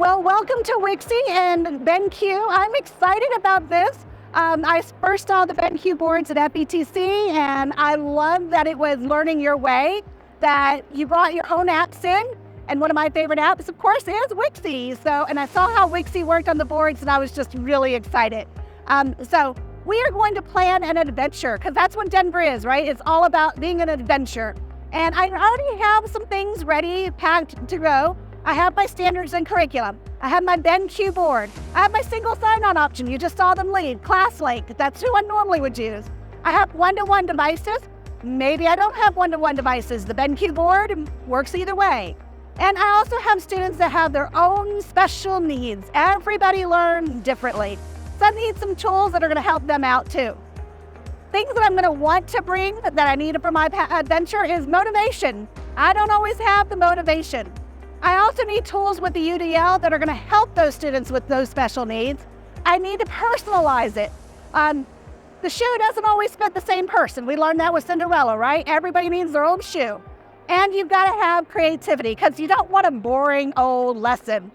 Well, welcome to Wixie and BenQ. I'm excited about this. I first saw the BenQ boards at FETC, and I love that it was learning your way, that you brought your own apps in. And one of my favorite apps, of course, is Wixie. And I saw how Wixie worked on the boards, and I was just really excited. So we are going to plan an adventure, because that's what Denver is, right? It's all about being an adventure. And I already have some things ready, packed to go. I have my standards and curriculum. I have my BenQ board. I have my single sign-on option. You just saw them lead. ClassLink, that's who I normally would use. I have one-to-one devices. Maybe I don't have one-to-one devices. The BenQ board works either way. And I also have students that have their own special needs. Everybody learns differently. Some need some tools that are gonna help them out too. Things that I'm gonna want to bring that I need for my adventure is motivation. I don't always have the motivation. I also need tools with the UDL that are going to help those students with those special needs. I need to personalize it. The shoe doesn't always fit the same person. We learned that with Cinderella, right? Everybody needs their own shoe. And you've got to have creativity because you don't want a boring old lesson.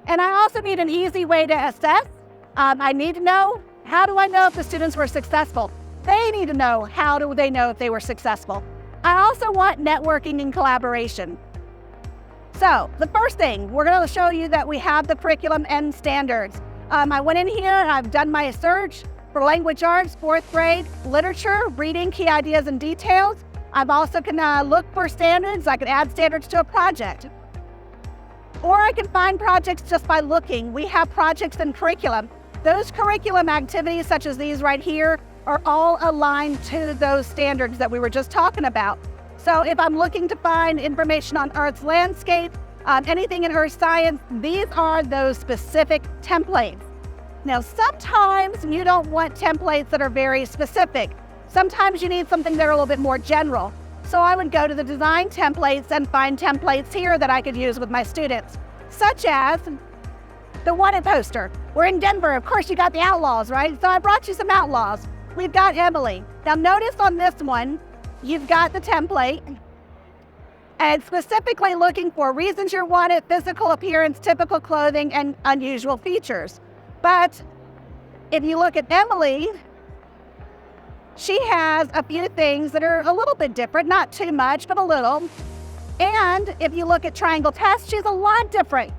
And I also need an easy way to assess. I need to know, how do I know if the students were successful? They need to know, how do they know if they were successful? I also want networking and collaboration. So the first thing, we're going to show you that we have the curriculum and standards. I went in here and I've done my search for language arts, 4th grade, literature, reading, key ideas and details. I've also can look for standards. I can add standards to a project. Or I can find projects just by looking. We have projects and curriculum. Those curriculum activities, such as these right here, are all aligned to those standards that we were just talking about. So if I'm looking to find information on Earth's landscape, anything in Earth science, these are those specific templates. Now, sometimes you don't want templates that are very specific. Sometimes you need something that are a little bit more general. So I would go to the design templates and find templates here that I could use with my students, such as the wanted poster. We're in Denver, of course you got the outlaws, right? So I brought you some outlaws. We've got Emily. Now notice on this one, you've got the template, and specifically looking for reasons you're wanted, physical appearance, typical clothing, and unusual features. But if you look at Emily, she has a few things that are a little bit different, not too much, but a little. And if you look at Triangle Test, she's a lot different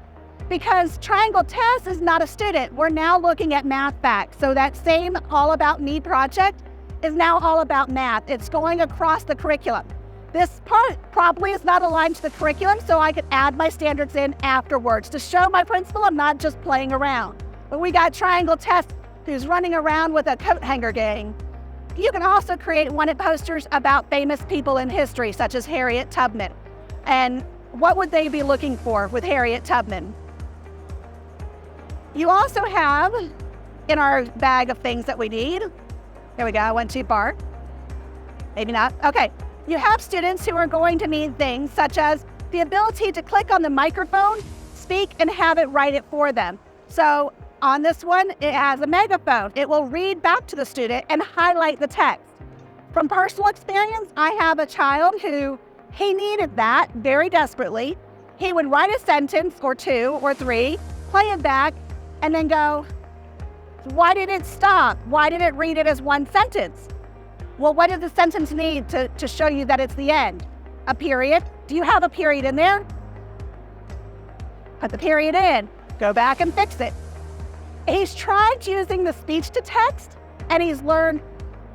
because Triangle Test is not a student. We're now looking at math facts. So that same All About Me project is now all about math. It's going across the curriculum. This part probably is not aligned to the curriculum, so I could add my standards in afterwards to show my principal I'm not just playing around. But we got Triangle Test who's running around with a coat hanger gang. You can also create wanted posters about famous people in history, such as Harriet Tubman. And what would they be looking for with Harriet Tubman? You also have in our bag of things that we need, there we go, I went too far. Maybe not. Okay, you have students who are going to need things such as the ability to click on the microphone, speak, and have it write it for them. So on this one, it has a megaphone. It will read back to the student and highlight the text. From personal experience, I have a child who, he needed that very desperately. He would write a sentence or 2 or 3, play it back, and then go, why did it stop? Why did it read it as one sentence? Well, what does the sentence need to show you that it's the end? A period? Do you have a period in there? Put the period in. Go back and fix it. He's tried using the speech to text, and he's learned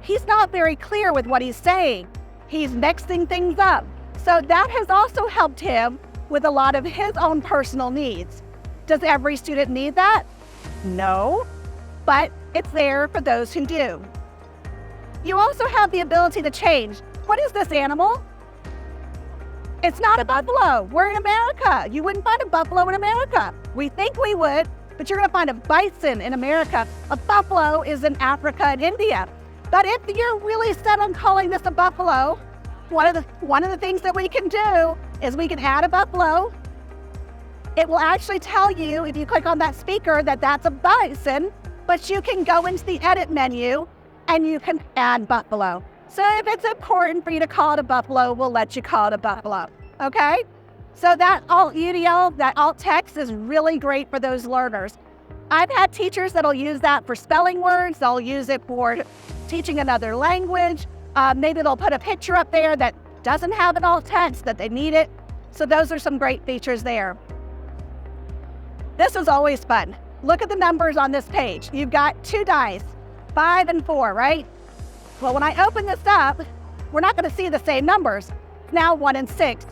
he's not very clear with what he's saying. He's mixing things up. So that has also helped him with a lot of his own personal needs. Does every student need that? No. But it's there for those who do. You also have the ability to change. What is this animal? It's not a buffalo. We're in America. You wouldn't find a buffalo in America. We think we would, but you're gonna find a bison in America. A buffalo is in Africa and India. But if you're really set on calling this a buffalo, one of the things that we can do is we can add a buffalo. It will actually tell you, if you click on that speaker, that that's a bison, but you can go into the edit menu and you can add buffalo. So if it's important for you to call it a buffalo, we'll let you call it a buffalo, okay? So that alt UDL, that alt text is really great for those learners. I've had teachers that'll use that for spelling words. They'll use it for teaching another language. Maybe they'll put a picture up there that doesn't have an alt text, that they need it. So those are some great features there. This is always fun. Look at the numbers on this page. You've got 2 dice, 5 and 4, right? Well, when I open this up, we're not going to see the same numbers. Now 1 and 6.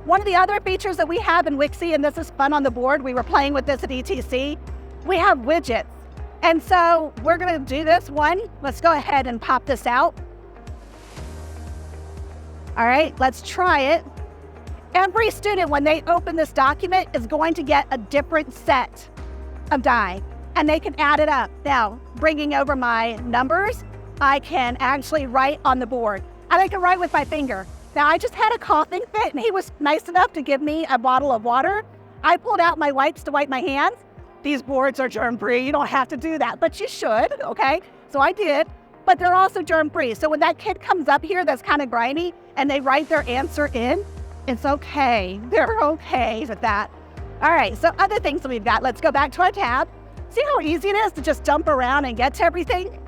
One of the other features that we have in Wixie, and this is fun on the board, we were playing with this at ETC, we have widgets. And so we're going to do this one. Let's go ahead and pop this out. All right, let's try it. Every student, when they open this document, is going to get a different set of die, and they can add it up. Now, bringing over my numbers, I can actually write on the board, and I can write with my finger. Now, I just had a coughing fit, and he was nice enough to give me a bottle of water. I pulled out my wipes to wipe my hands. These boards are germ-free. You don't have to do that, but you should, okay? So I did, but they're also germ-free. So when that kid comes up here that's kind of grimy and they write their answer in, it's okay. They're okay with that. All right, so other things that we've got. Let's go back to our tab. See how easy it is to just jump around and get to everything?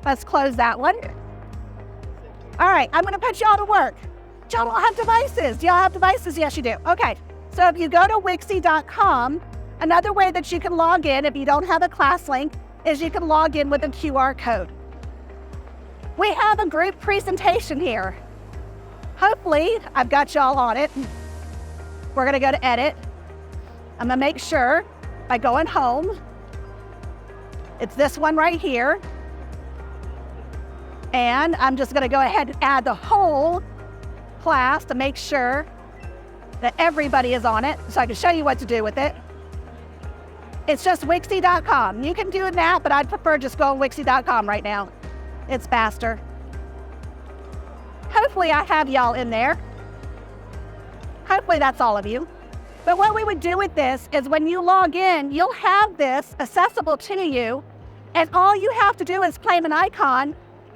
Let's close that one. All right, I'm gonna put y'all to work. Y'all don't have devices. Do y'all have devices? Yes, you do. Okay, so if you go to Wixie.com, another way that you can log in if you don't have a class link is you can log in with a QR code. We have a group presentation here. Hopefully, I've got y'all on it. We're gonna go to edit. I'm gonna make sure by going home, it's this one right here. And I'm just gonna go ahead and add the whole class to make sure that everybody is on it so I can show you what to do with it. It's just Wixie.com. You can do that, but I'd prefer just going Wixie.com right now. It's faster. Hopefully I have y'all in there. Hopefully that's all of you. But what we would do with this is when you log in, you'll have this accessible to you, and all you have to do is claim an icon,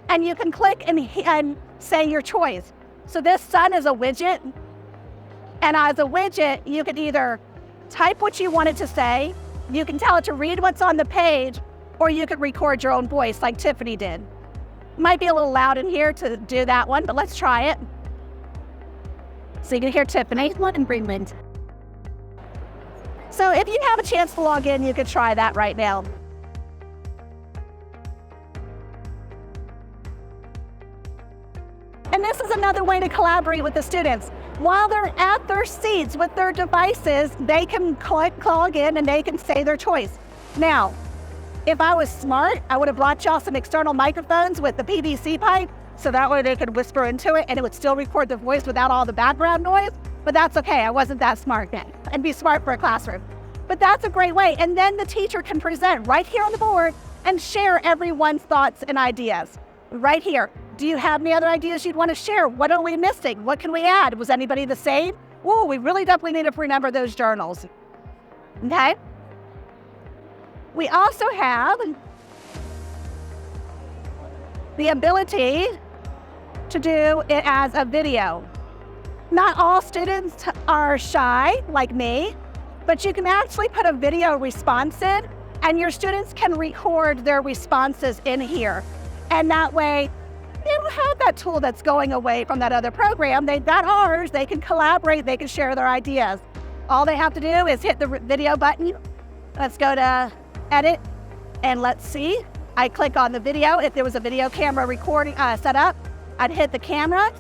and you can click and say your choice. So this sun is a widget, and as a widget, you can either type what you want it to say, you can tell it to read what's on the page, or you can record your own voice like Tiffany did. Might be a little loud in here to do that one, but let's try it. So you can hear Tiffany. So if you have a chance to log in, you could try that right now. And this is another way to collaborate with the students. While they're at their seats with their devices, they can log in and they can say their choice. Now, if I was smart, I would have brought y'all some external microphones with the PVC pipe, so that way they could whisper into it and it would still record the voice without all the background noise, but that's okay, I wasn't that smart then. And be smart for a classroom. But that's a great way, and then the teacher can present right here on the board and share everyone's thoughts and ideas. Right here. Do you have any other ideas you'd want to share? What are we missing? What can we add? Was anybody the same? Whoa, we really definitely need to remember those journals. Okay? We also have the ability to do it as a video. Not all students are shy like me, but you can actually put a video response in, and your students can record their responses in here. And that way, they don't have that tool that's going away from that other program. They've got ours, they can collaborate, they can share their ideas. All they have to do is hit the video button. Let's go to edit, and let's see. I click on the video. If there was a video camera recording set up, I'd hit the camera.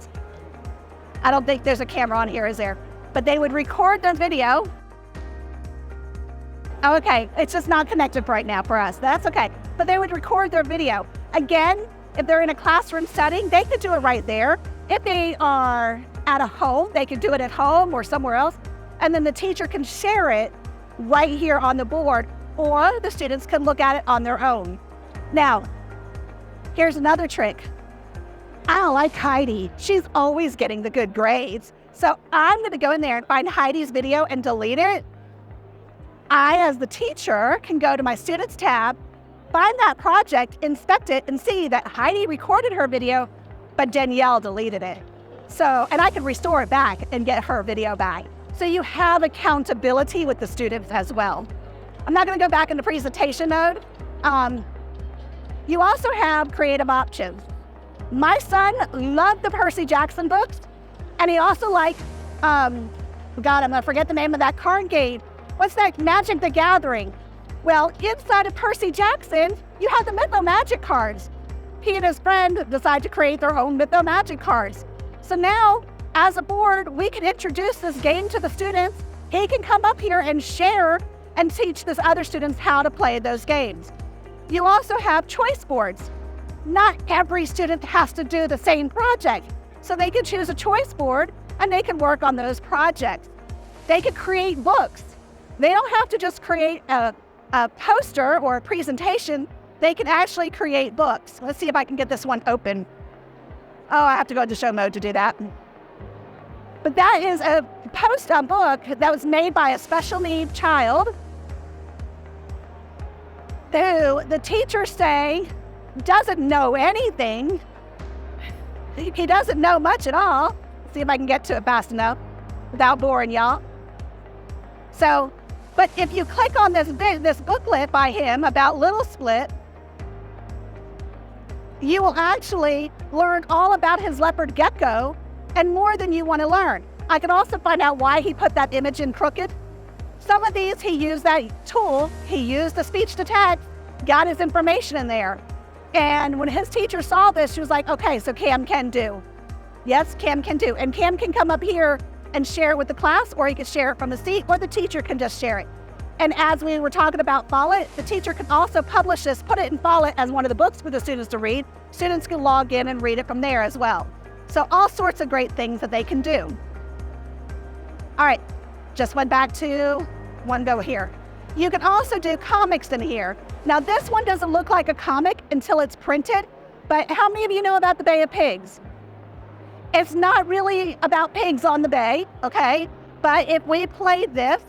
I don't think there's a camera on here, is there? But they would record the video. Oh, okay, it's just not connected right now for us. That's okay. But they would record their video. Again, if they're in a classroom setting, they could do it right there. If they are at a home, they could do it at home or somewhere else. And then the teacher can share it right here on the board, or the students can look at it on their own. Now, here's another trick. I don't like Heidi. She's always getting the good grades. So I'm gonna go in there and find Heidi's video and delete it. I, as the teacher, can go to my students tab, find that project, inspect it, and see that Heidi recorded her video, but Danielle deleted it. So, and I can restore it back and get her video back. So you have accountability with the students as well. I'm not going to go back into presentation mode. You also have creative options. My son loved the Percy Jackson books, and he also liked, God, I'm going to forget the name of that card game. What's that? Magic the Gathering. Well, inside of Percy Jackson, you have the Mytho Magic cards. He and his friend decided to create their own Mytho Magic cards. So now, as a board, we can introduce this game to the students. He can come up here and share and teach these other students how to play those games. You also have choice boards. Not every student has to do the same project, so they can choose a choice board and they can work on those projects. They can create books. They don't have to just create a poster or a presentation. They can actually create books. Let's see if I can get this one open. Oh, I have to go into show mode to do that. But that is a book that was made by a special needs child who the teachers say doesn't know anything. He doesn't know much at all. Let's see if I can get to it fast enough without boring y'all. So, but if you click on this booklet by him about Little Split, you will actually learn all about his leopard gecko and more than you want to learn. I can also find out why he put that image in crooked. Some of these, he used that tool, he used the speech to text, got his information in there. And when his teacher saw this, she was like, okay, so Cam can do. Yes, Cam can do. And Cam can come up here and share it with the class, or he can share it from the seat, or the teacher can just share it. And as we were talking about Follett, the teacher can also publish this, put it in Follett as one of the books for the students to read. Students can log in and read it from there as well. So all sorts of great things that they can do. All right, just went back to one go here. You can also do comics in here. Now this one doesn't look like a comic until it's printed, but how many of you know about the Bay of Pigs? It's not really about pigs on the bay, okay? But if we play this,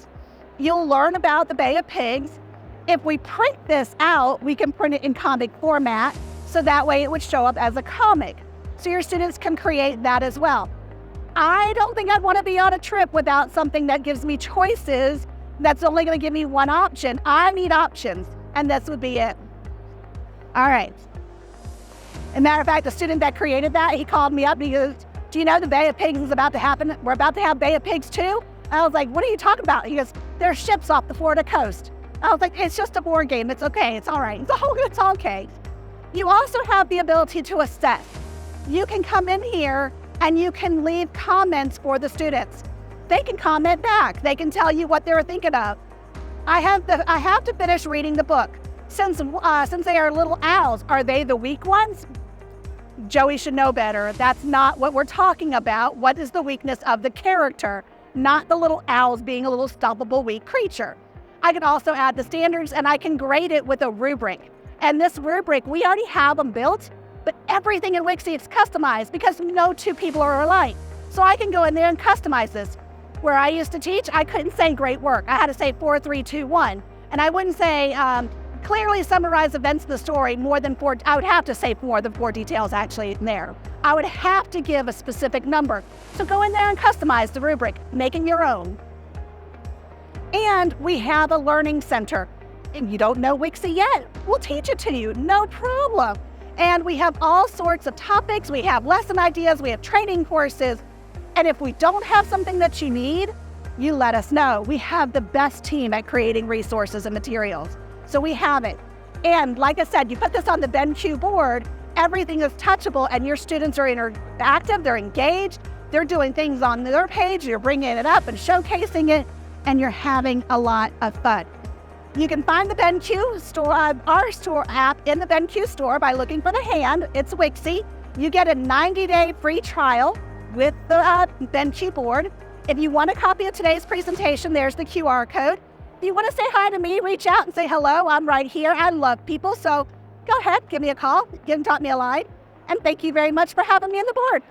you'll learn about the Bay of Pigs. If we print this out, we can print it in comic format, so that way it would show up as a comic. So your students can create that as well. I don't think I'd want to be on a trip without something that gives me choices that's only going to give me one option. I need options, and this would be it. All right. As a matter of fact, the student that created that, he called me up and he goes, do you know the Bay of Pigs is about to happen? We're about to have Bay of Pigs too? I was like, what are you talking about? He goes, there's ships off the Florida coast. I was like, it's just a board game. It's okay. It's all right. It's okay. You also have the ability to assess. You can come in here and you can leave comments for the students. They can comment back. They can tell you what they were thinking of. I have to finish reading the book. Since they are little owls, are they the weak ones? Joey should know better. That's not what we're talking about. What is the weakness of the character, not the little owls being a little stoppable weak creature. I can also add the standards and I can grade it with a rubric. And this rubric, we already have them built, but everything in Wixie is customized because no two people are alike. So I can go in there and customize this. Where I used to teach, I couldn't say great work. I had to say 4, 3, 2, 1. And I wouldn't say clearly summarize events of the story more than 4. I would have to say more than 4 details actually in there. I would have to give a specific number. So go in there and customize the rubric, making your own. And we have a learning center. If you don't know Wixie yet, we'll teach it to you, no problem. And we have all sorts of topics. We have lesson ideas, we have training courses. And if we don't have something that you need, you let us know. We have the best team at creating resources and materials. So we have it. And like I said, you put this on the BenQ board, everything is touchable and your students are interactive, they're engaged, they're doing things on their page, you're bringing it up and showcasing it, and you're having a lot of fun. You can find the BenQ store, our store app in the BenQ store by looking for the hand. It's Wixie. You get a 90-day free trial with the BenQ board. If you want a copy of today's presentation, there's the QR code. If you want to say hi to me, reach out and say hello. I'm right here. I love people. So go ahead, give me a call, drop me a line. And thank you very much for having me on the board.